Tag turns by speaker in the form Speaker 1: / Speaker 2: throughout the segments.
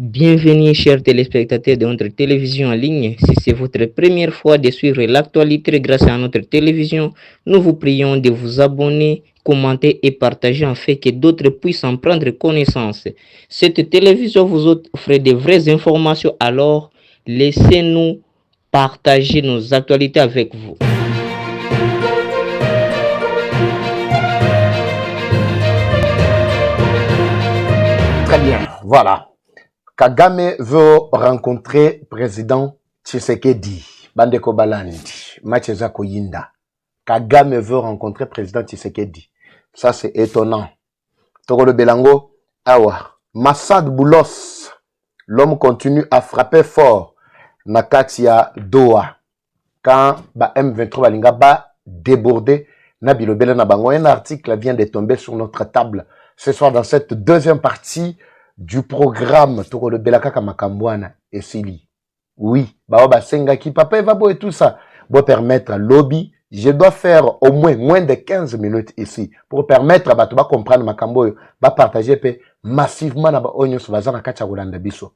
Speaker 1: Bienvenue chers téléspectateurs de notre télévision en ligne. Si c'est votre première fois de suivre l'actualité grâce à notre télévision, nous vous prions de vous abonner, commenter et partager afin que d'autres puissent en prendre connaissance. Cette télévision vous offre de vraies informations, alors laissez-nous partager nos actualités avec vous.
Speaker 2: Très bien, voilà. Kagame veut rencontrer président Tshisekedi. Bandeko Balandi, Macheza Koyinda. Kagame veut rencontrer président Tshisekedi. Ça, c'est étonnant. Tokolo Belango, Awa. Massad Boulos, l'homme continue à frapper fort. Nakatia Doha. Quand M23 Balinga ba débordé, Nabilobela Nabango. Un article vient de tomber sur notre table ce soir dans cette deuxième partie du programme Tokolo Belaka Kamakambwana et Sili. Oui, Baba Sengaki, Papa Vabo et tout ça, pour permettre à lobby, je dois faire au moins de 15 minutes ici, pour permettre à Batuba comprendre Makambo, ba partager massivement na ba onyo sur na kacha Rolanda Biso.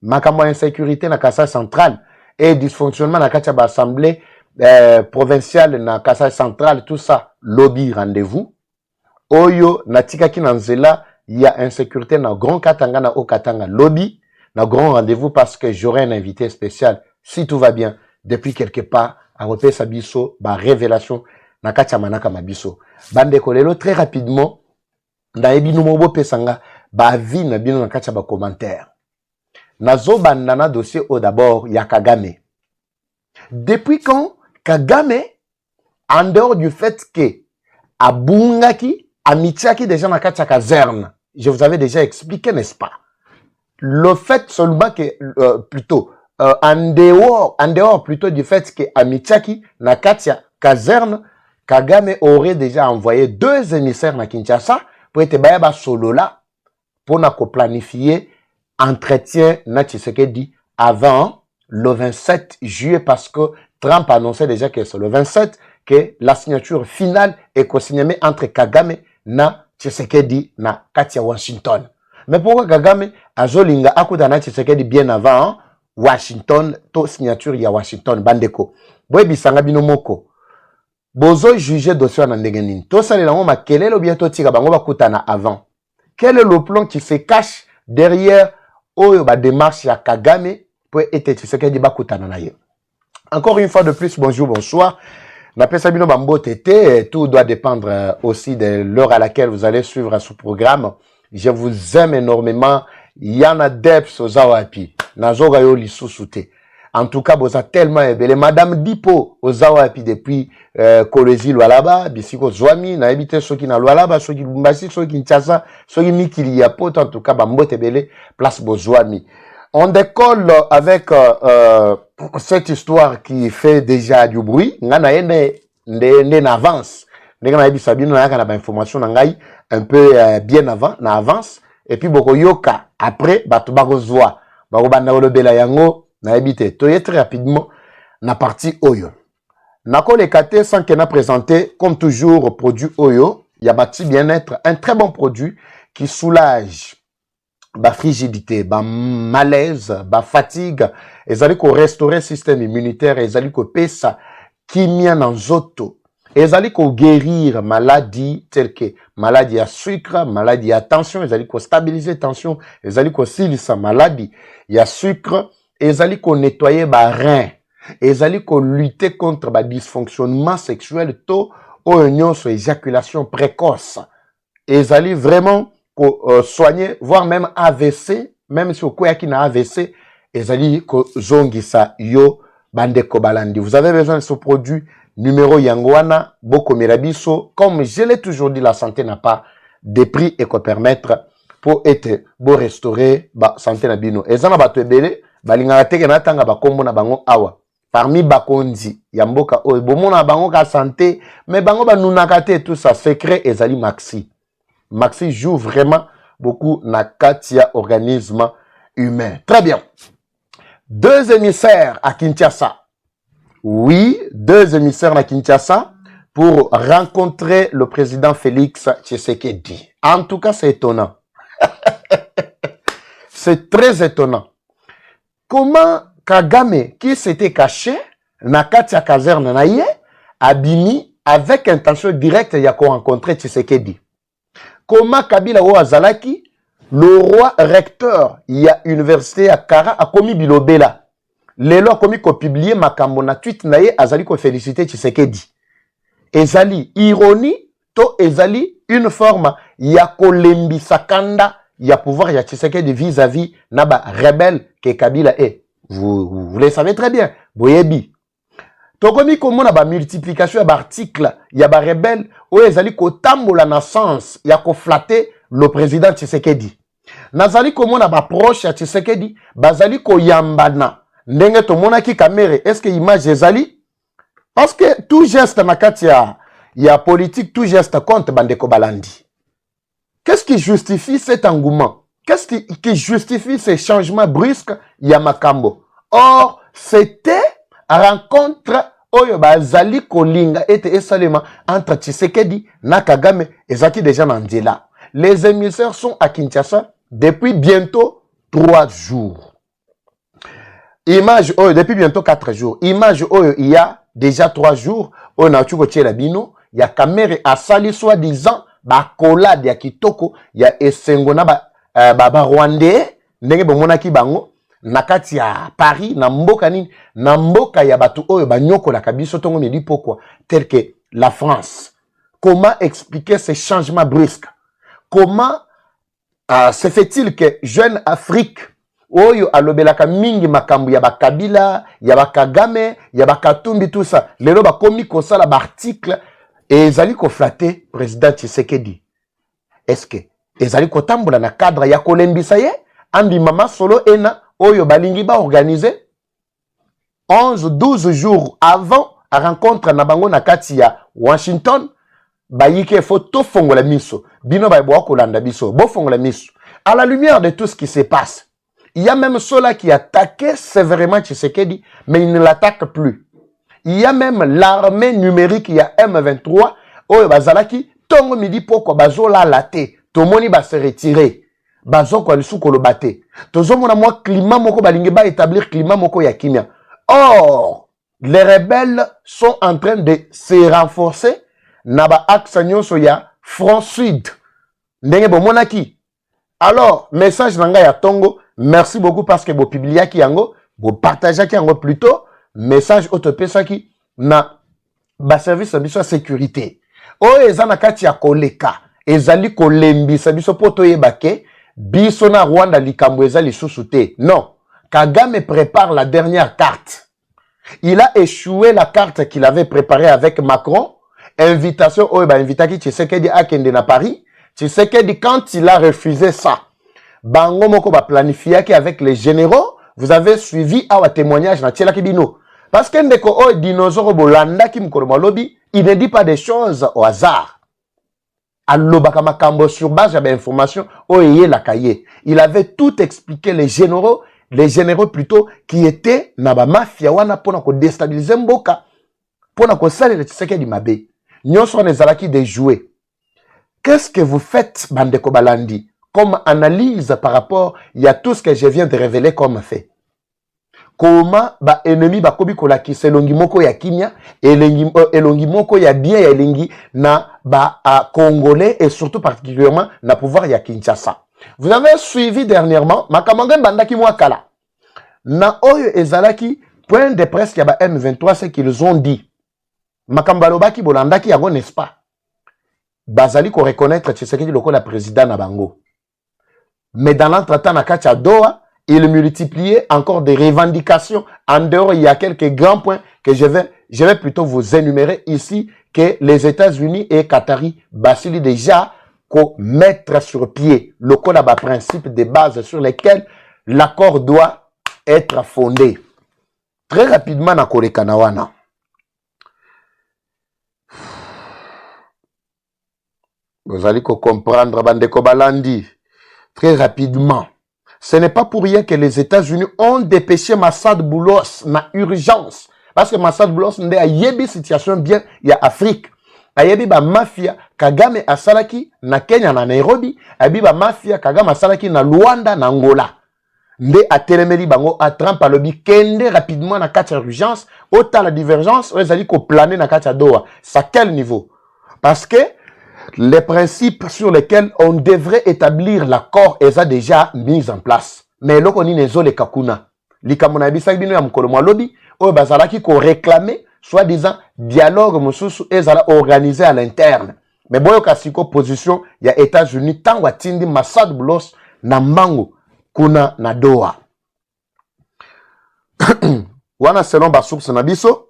Speaker 2: Makambo insécurité na Kassa centrale et dysfonctionnement na kacha ba assemblée provinciale na Kassa centrale, tout ça, lobby rendez-vous. Oyo na tikaki na nzela, il y a insécurité dans grand Katanga na Okatanga lobby, na grand rendez-vous parce que j'aurai un invité spécial si tout va bien depuis quelque part à repérer Sabiso, ba révélation na kachamanaka mabiso. Bande kolelo très rapidement na ebinu mobo pesanga ba avis na bino na kacha ba commentaire. Nazo bandana dossier au d'abord ya Kagame. Depuis quand Kagame, en dehors du fait que abungaki amitiaki déjà na kacha caserne, je vous avais déjà expliqué, n'est-ce pas? Le fait seulement que, en dehors plutôt du fait que Amichaki, na katia caserne, Kagame aurait déjà envoyé 2 émissaires na Kinshasa pour être bayaba solo là, pour na planifier entretien na Tshisekedi avant le 27 juillet parce que Trump annonçait déjà que c'est le 27 que la signature finale est co-signée entre Kagame na Tshisekedi na katia Washington. Mais pourquoi Kagame azolinga akutana Tshisekedi bien avant Washington to signature ya Washington bandeko. Boye bisanga bino moko. Bozo juger dossier na ndenge nini. To salela ngo makelelo bientôt tika bango bakutana avant. Quel est le plan qui se cache derrière oyo ba démarche ya Kagame pour être Tshisekedi bakutana na ye. Encore une fois de plus, bonjour, bonsoir. Sabino Bambo Tété, tout doit dépendre aussi de l'heure à laquelle vous allez suivre ce programme. Je vous aime énormément. Yana Deps Ozawapi. Nazoga yo lisusute. En tout cas, vous êtes tellement aimé. Madame Dipo Ozawapi depuis Kolezi Lualaba, Bisiko Zwami, na habité ceux qui na Lualaba, ceux qui Lumbasi, ceux qui Nchasa, ceux qui Mikili Yapo, en tout cas, Bambo Tebele, place Bozwami. On décolle avec cette histoire qui fait déjà du bruit. Ngana ene avance. Ngana yebi sabino na kana ba information na ngai un peu bien avant, na avance et puis boko yoka après batu bakozwa. Bako banda olobela yango na yebite. Toye très rapidement na partie Oyo. Nako le kate sans que na présenté comme toujours produit Oyo, Yabati bien-être, un très bon produit qui soulage ba frigidité, ba malaise, ba fatigue, ezali ko restaurer système immunitaire, ezali ko pesa kimia na nzoto, ezali ko guérir maladie telle que maladie à sucre, maladie à tension, ezali ko stabiliser tension, ezali ko silisa maladie ya sucre, ezali ko nettoyer ba rein, ezali ko lutter contre ba dysfonctionnement sexuel to o nyonso éjaculation précoce, ezali vraiment soigner, voire même AVC, même si au qui na AVC, ezali ko zongisa yo bandeko balandi. Vous avez besoin de ce produit numéro Yangwana, Boko Mirabiso. Comme je l'ai toujours dit, la santé n'a pas de prix et qu'on permettre pour être beau restaurer ba santé na bino. Ezana ba tebele, balinga teke na tanga ba kombo na bango awa. Parmi bakonzi, yamboka o bomona bango ka santé, mais bango ba nunakate tout ça secret ezali maxi. Maxi joue vraiment beaucoup na katia organisme humain. Très bien. 2 émissaires à Kinshasa. Oui, 2 émissaires à Kinshasa pour rencontrer le président Félix Tshisekedi. En tout cas, c'est étonnant. c'est très étonnant. Comment Kagame, qui s'était caché, na kati ya caserne na ye, abimi avec intention directe ya ko rencontrer Tshisekedi. Comment Kabila o azalaki, le roi recteur ya université ya Kara a commis bilobela. Lelo a commis ko publier makambo na tweet na ye azali ko féliciter Tshisekedi. Ezali ironie to ezali une forme ya kolembisa kanda ya pouvoir ya Tshisekedi vis-à-vis na ba rebelle que Kabila est. Vous le savez très bien. Boyebi. Tokomi komona ba multiplication ya ba article ya ba rebelle o ezali ko tambola na sens ya ko flatter le président Tshisekedi. Nazali komona ba proche ya Tshisekedi bazali ko yambana. Ndenge tomona ki kamere est-ce que image ezali? Parce que tout geste na kati ya politique, tout geste compte bandeko balandi. Qu'est-ce qui justifie cet engouement? Qu'est-ce qui justifie ces changements brusques ya makambo? Or, c'était rencontre oyo bazali kolinga ete esalema entre Tshisekedi na Kagame ezaki déjà na nzela. Les émissaires sont à Kinshasa depuis bientôt 3 jours. Image oyo depuis bientôt 4 jours. Image oyo il y a déjà 3 jours on a tuko tshela bino ya caméra asali soi-disant ba collade ya kitoko ya esengo na ba Rwandais ndenge bomonaki bango na kati ya Paris na mboka nini na mboka ya batu oyo banyokolaka biso tongo meli pourquoi tel que la France. Comment expliquer ces changements brusques? Comment se fait-il que jeune Afrique oyo alobelaka mingi makambu ya bakabila ya bakagame ya bakatumbi tout ça lelo bakomi kosala ba article et ezali ko flatter président Tshisekedi? Est-ce que ezali ko tambola na cadre ya kolembisa ye andi mama solo ena oyo balingi ba organiser 11-12 jours avant la rencontre na bango na kati ya Washington bayike photo fongola miso bino ba bo kolanda biso bo fongola miso à la lumière de tout ce qui se passe. Il y a même ceux-là qui attaquaient sévèrement Tshisekedi mais ils ne l'attaquent plus. Il y a même l'armée numérique, il y a M23 oyo bazalaki tongo midi poko bazola laté tomoni ba se retirer bazo ko lisu ko lobate tozomona moi climat moko balingi ba établir climat moko ya kimia. Or les rebelles sont en train de se renforcer na ba axe nyonso ya front sud ndenge bomonaki. Alors message nanga ya tongo, merci beaucoup parce que vous publiez ki yango vous partagez ki yango plutôt message autopesaki na ba service biso sécurité oyo eza na kati ya koleka ezali kolembisa biso poto yebake biso na Rwanda likambo eza lisusu te. Non, Kagame prépare la dernière carte. Il a échoué la carte qu'il avait préparée avec Macron. Invitation oyo ba invitaki Tshisekedi akende na Paris. Tshisekedi quand il a refusé ça bango moko ba planifiaki avec les généraux. Vous avez suivi awa témoignage na tiela kibino. Parce que ndeko o dinosaure bolanda ki mkoro malobi, il ne dit pas des choses au hasard. Alobaka makambo sur base d'informations o yé la kaye. Il avait tout expliqué les généraux plutôt qui étaient na ba mafia wana pona ko déstabiliser mboka, pona ko salela Tshisekedi mabe. Nyonso nezalaki de jouer. Qu'est-ce que vous faites bandeko balandi comme analyse par rapport à tout ce que je viens de révéler comme fait? Comment ba ennemi ba kobi kolaki selongi moko ya kimia elongi moko ya bien ya elengi na ba congolais et surtout particulièrement na pouvoir ya Kinshasa. Vous avez suivi dernièrement makamanga bandaki mwakala na oyo ezalaki point de presse ya ba M23 ce qu'ils ont dit makambalobaki bolandaki yango n'est-ce pas bazali ko reconnaître Tshisekedi lokola président na bango. Mais dans l'entretemps na kati ya Doha il multipliait encore des revendications. En dehors, il y a quelques grands points que je vais plutôt vous énumérer ici, que les États-Unis et Qatari basili déjà qu'on mettre sur pied le code à principe de base sur lesquels l'accord doit être fondé. Très rapidement, na Kore Kanawana. Vous allez comprendre, Bandeko Balandi. Très rapidement. Ce n'est pas pour rien que les États-Unis ont dépêché Massad Boulos na urgence. Parce que Massad Boulos n'a pas yebi situation bien, il y a Afrique. Ayebi ba mafia, Kagame asalaki na Kenya na Nairobi. Ayebi ba mafia, Kagame asalaki na Luanda na Angola. nde atelemeli bango a Trump alobi kende rapidement na kati urgence autant la divergence ezali ko planer na kati Doha. À quel niveau? Parce que les principes sur lesquels on devrait établir l'accord est déjà mis en place. Mais loko ni nezo le kakuna. Likamona bisaki bino ya mukolo mwa lobi oyo bazalaki ko réclamer soi-disant dialogue mususu ezala organisé à l'interne. Mais boyo kasiko position ya États-Unis tango atindi Massad Boulos na mbangu kuna na Doha. Wana selon ba source na biso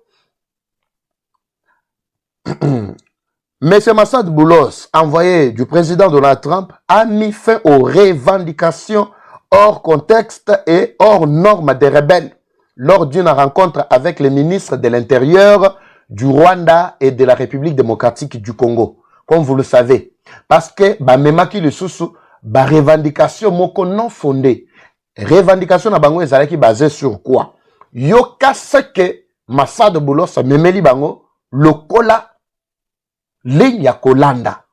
Speaker 2: Monsieur Massad Boulos, envoyé du président Donald Trump, a mis fin aux revendications hors contexte et hors normes des rebelles lors d'une rencontre avec les ministres de l'Intérieur du Rwanda et de la République démocratique du Congo. Comme vous le savez, parce que memaki le sous revendication moko non fondée. Revendication na bango ezalaki basée sur quoi? Yoka seke Massad Boulos memeli bango lokola ligne ya kolanda.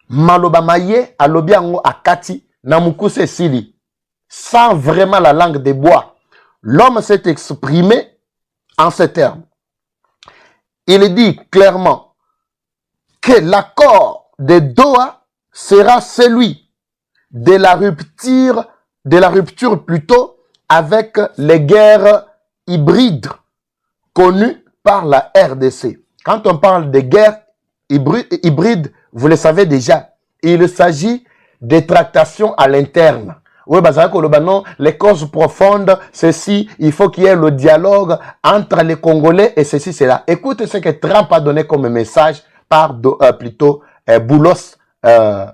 Speaker 2: Maloba maye alobi yango akati na mukuse sili. Sans vraiment la langue de bois. L'homme s'est exprimé en ces termes. Il dit clairement que l'accord de Doha sera celui de la rupture plutôt avec les guerres hybrides connues par la RDC. Quand on parle de guerres hybrides, vous le savez déjà, il s'agit des tractations à l'interne. Oui, les causes profondes, ceci, il faut qu'il y ait le dialogue entre les Congolais et ceci, cela. Écoutez ce que Trump a donné comme message par plutôt Boulos,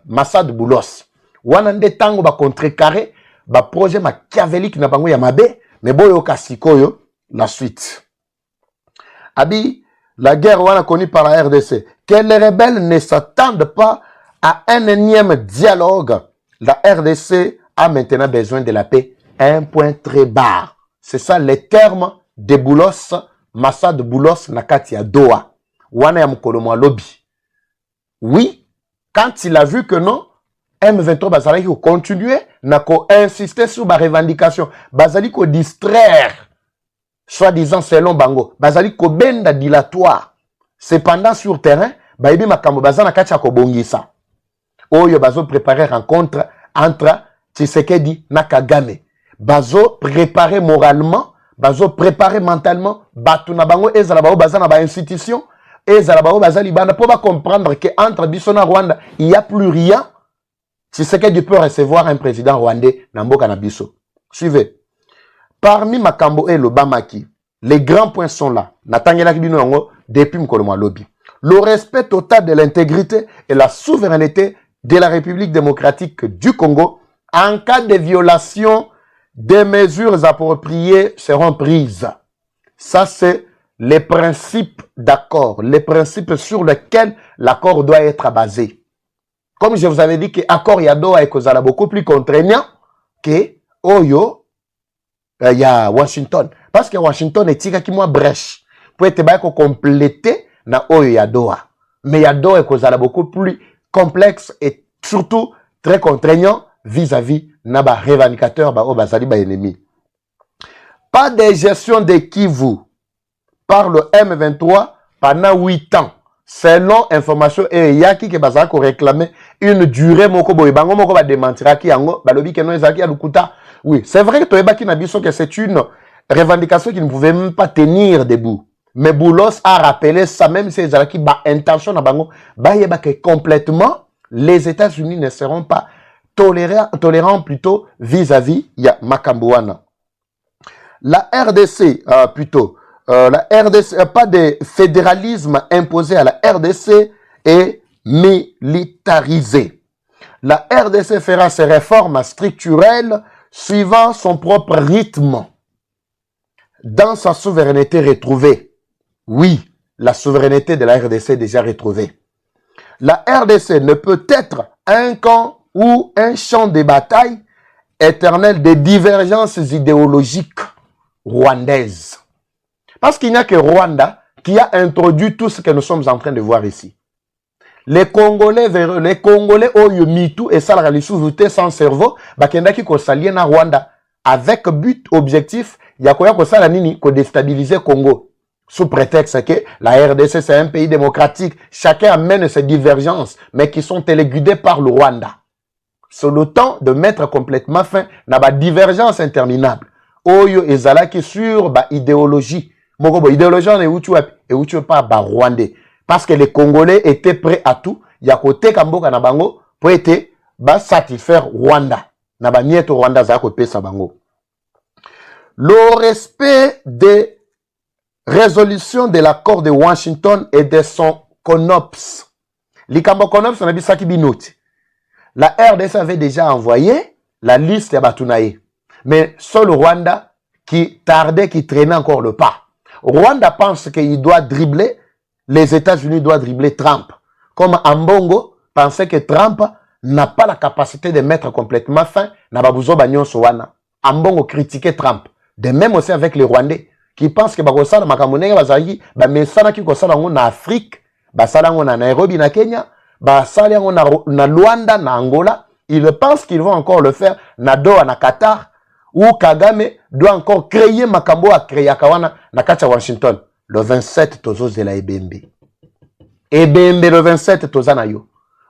Speaker 2: Massad Boulos. Wanande tango ba contrecarré, ba projet machiavélique na bango ya mabe, mais boyo kasikoyo, la suite. Abi, la guerre wana connue par la RDC, que les rebelles ne s'attendent pas à un énième dialogue. La RDC a maintenant besoin de la paix. Un point très bas. C'est ça les termes de Boulos, Massad Boulos nakati ya Doha. Wana ya mukolo mwa lobby. Oui, quand il a vu que non, M23 bazali ko continuer na ko insister sur ba revendication, bazali ko distraire, soi-disant selon bango, bazali ko benda dilatoire. Cependant sur terrain, baibi makambo bazana kati ya ko bongisa. Oyo bazo préparer rencontre entre Tshisekedi na Kagame. Bazo préparer moralement, bazo préparer mentalement, batu na bango ezala bao bazana ba institution, ezala bao bazali bana pour ba comprendre que entre biso na Rwanda, il y a plus rien. Tshisekedi peut recevoir un président rwandais na mboka na biso. Suivez. Parmi makambo et le Bamaki, les grands points sont là. Natangela kibino yango depuis mkolo mwa lobby. Le respect total de l'intégrité et la souveraineté de la République démocratique du Congo. En cas de violation, des mesures appropriées seront prises. Ça, c'est les principes d'accord, les principes sur lesquels l'accord doit être basé. Comme je vous avais dit que l'accord Doha est beaucoup plus contraignant que Oyo, il y a Washington. Parce que Washington est tiré qui moi brèche. Pour être complété na Oyo Doha. Mais Doha est beaucoup plus complexe et surtout très contraignant vis-à-vis naba revendicateur ba bazali ba ennemi. Pas de gestion de Kivu par le M23 pendant 8 ans. Selon information et yaki ke bazali ko réclamer une durée moko boy bango moko ba démentira ki yango balobi ke no ezaki ya lukuta. Oui, c'est vrai que toyebaki na biso que c'est une revendication qui ne pouvait même pas tenir debout. Mais Boulos a rappelé ça, même si ezalaki ba intention na bango ba yeba que complètement les États-Unis ne seront pas tolérants plutôt vis-à-vis ya Makambouana. La RDC, la RDC, pas de fédéralisme imposé à la RDC est militarisé. La RDC fera ses réformes structurelles suivant son propre rythme, dans sa souveraineté retrouvée. Oui, la souveraineté de la RDC est déjà retrouvée. La RDC ne peut être un camp ou un champ de bataille éternel des divergences idéologiques rwandaises. Parce qu'il n'y a que Rwanda qui a introduit tout ce que nous sommes en train de voir ici. Les Congolais au Mitu et ça la sous sans cerveau, bakenda qui ko na Rwanda avec but objectif ya koya ko sala nini ko déstabiliser Congo sous prétexte que la RDC c'est un pays démocratique, chacun amène ses divergences mais qui sont téléguidées par le Rwanda. C'est le temps de mettre complètement fin à la divergence interminable. Oyo ezalaki sur ba idéologie. Moko bo idéologie on est où tu pas ba rwandais parce que les Congolais étaient prêts à tout. Ya kote kamboka na bango pour être ba satisfaire Rwanda. Na ba nieto Rwanda za ko pesa bango. Le respect des résolutions de l'accord de Washington et de son CONOPS. Likambo CONOPS on a bisaki binoti. La RDC avait déjà envoyé la liste de Batunaï. Mais c'est le Rwanda qui tardait, qui traînait encore le pas. Rwanda pense qu'il doit dribbler, les États-Unis doivent dribbler Trump. Comme Ambongo pensait que Trump n'a pas la capacité de mettre complètement fin à Babouzo Bagnon Sowana. Ambongo critiquait Trump. De même aussi avec les Rwandais qui pensent que Bagosala Makamonega Bazagi, Bamesana qui Kosala en Afrique, Basala en Nairobi, na Kenya, Basala na Luanda, na Angola. Ils pensent qu'ils vont encore le faire na Doha, na Qatar, où Kagame doit encore créer Makambo à créer Kawana na Kacha Washington. Le 27 tozos de la EBMB. EBMB le 27 tozana yo.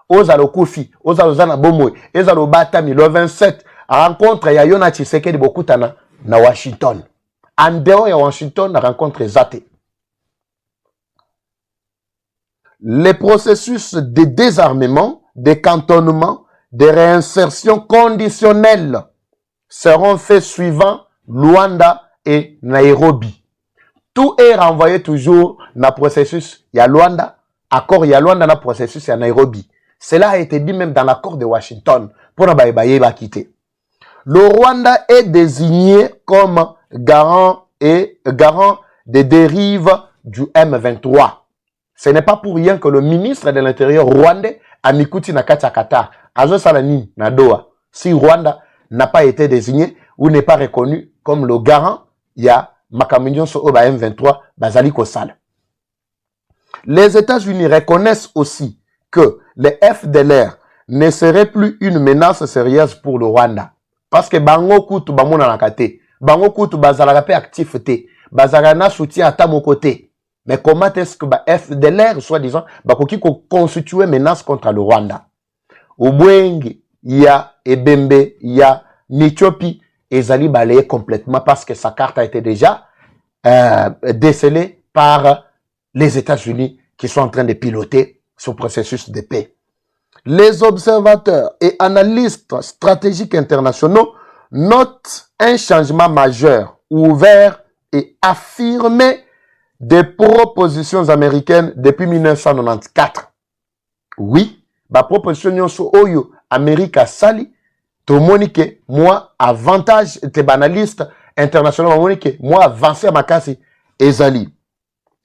Speaker 2: Ozalo Koufi, Ozalo Zana Bomoy, Ozalo Batami le 27 rencontre ya Yona Tshisekedi Bokutana na Washington. En dehors ya Washington na rencontre Zate. Les processus de désarmement, de cantonnement, de réinsertion conditionnelle seront faits suivant Luanda et Nairobi. Tout est renvoyé toujours dans le processus. Il y a Luanda, accord, il y a Luanda dans le processus, il y a Nairobi. Cela a été dit même dans l'accord de Washington pour ne quitter. Le Rwanda est désigné comme garant des dérives du M23. Ce n'est pas pour rien que le ministre de l'Intérieur rwandais a Mikuti Nakacha Qatar, Azo Salani Nadoa, si Rwanda n'a pas été désigné ou n'est pas reconnu comme le garant, il y a Makaminyon so Oba M23, Bazali Kosal. Les États-Unis reconnaissent aussi que les FDLR ne seraient plus une menace sérieuse pour le Rwanda. Parce que Bango Koutou Bamona Nakate, Bango Koutou Bazalagape activité, Bazarana soutient à ta mon côté. Mais comment est-ce que FDLR, soi-disant, qui constitue une menace contre le Rwanda? Au Bwengi, il y a Ebembe, il y a Nichopi, et Zali balayé complètement parce que sa carte a été déjà décelée par les États-Unis qui sont en train de piloter ce processus de paix. Les observateurs et analystes stratégiques internationaux notent un changement majeur, ouvert et affirmé des propositions américaines depuis 1994. Oui, ma proposition sur Oyo, Amérique Sali, tout monique, moi, avantage, t'es banaliste international, monique, moi, avancé à ma casse, Ezali.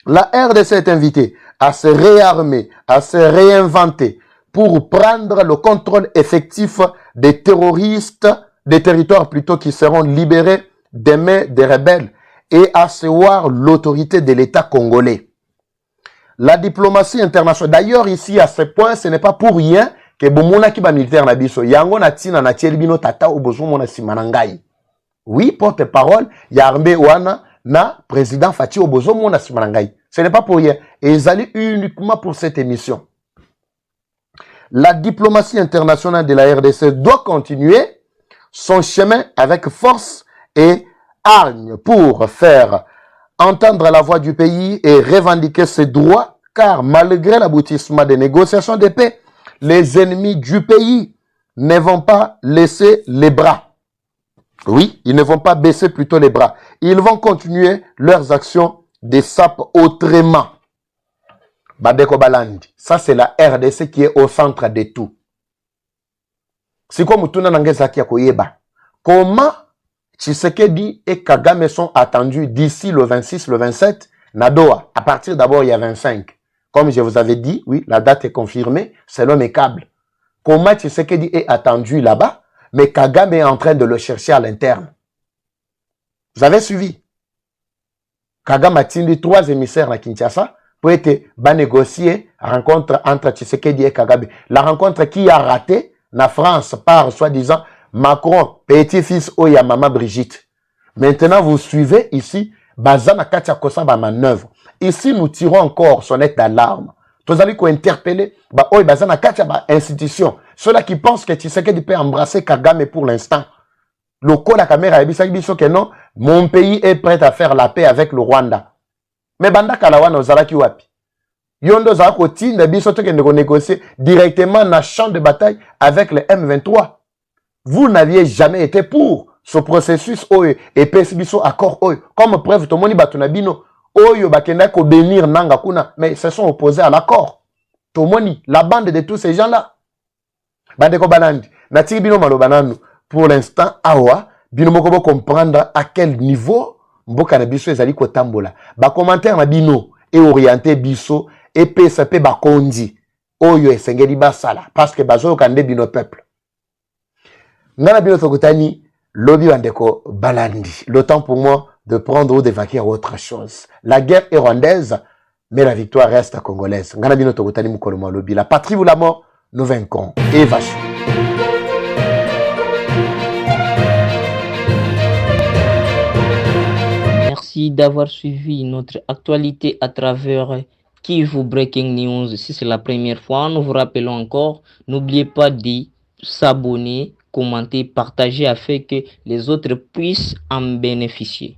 Speaker 2: La RDC est invitée à se réarmer, à se réinventer pour prendre le contrôle effectif des terroristes, des territoires plutôt qui seront libérés des mains des rebelles et asseoir l'autorité de l'État congolais. La diplomatie internationale, d'ailleurs ici à ce point, ce n'est pas pour rien que Bomona qui va militaire na biso, yango na tina na tielbino tata ou bozomona simanangai. Oui, porte-parole, yarmbe wana na président Fachi Obozomona simanangai. Ce n'est pas pour rien. Et ils allaient uniquement pour cette émission. La diplomatie internationale de la RDC doit continuer son chemin avec force et hargne pour faire entendre la voix du pays et revendiquer ses droits, car malgré l'aboutissement des négociations de paix, les ennemis du pays ne vont pas laisser les bras. Oui, ils ne vont pas baisser plutôt les bras. Ils vont continuer leurs actions de sape autrement. Badeko Balandi, ça c'est la RDC qui est au centre de tout. C'est comme tout le monde. Comment Tshisekedi et Kagame sont attendus d'ici le 26, le 27, Nadoa. À partir d'abord, il y a 25. Comme je vous avais dit, oui, la date est confirmée, selon mes câbles. Comment Tshisekedi est attendu là-bas, mais Kagame est en train de le chercher à l'interne. Vous avez suivi? Kagame a tenu 3 émissaires à Kinshasa pour être négocier rencontre entre Tshisekedi et Kagame. La rencontre qui a raté, la France, par soi-disant Macron, petit-fils Oya Maman Brigitte. Maintenant, vous suivez ici, Bazana Katia Kosa ba manœuvre. Ici, nous tirons encore sonnette d'alarme. Vous allez interpeller, Bazana Katia ba institution. Ceux-là qui pensent que Tshisekedi peut embrasser Kagame pour l'instant. Le coup la caméra est que non, mon pays est prêt à faire la paix avec le Rwanda. Mais Banda Kalawana Ozalaki Wapi. Yondo Zako Tinde biso te négocier directement dans le champ de bataille avec le M23. Vous n'aviez jamais été pour ce processus et PSBISO accord comme preuve tomoni batunabino oyo bakenda ko bénir nanga kuna mais se sont opposés à l'accord. Tomoni la bande de tous ces gens-là. Bande ko banandi natiki bino malobananu pour l'instant awa bino moko comprendre à quel niveau mboka na biso ezali ko tambola. Ba commentaire na bino et orienté biso et PSP ba kondi oyo esengeli basala parce que bazo kande bino peuple. Ngana bino tokutani lobby wandeko balandi. Le temps pour moi de prendre ou d'évacuer autre chose. La guerre est rwandaise, mais la victoire reste congolaise. Ngana bino tokutani mukolo mo lobby. La patrie ou la mort, nous vaincrons. Et vache.
Speaker 1: Merci d'avoir suivi notre actualité à travers Kivu Breaking News. Si c'est la première fois, nous vous rappelons encore, n'oubliez pas de s'abonner, commenter, partager afin que les autres puissent en bénéficier.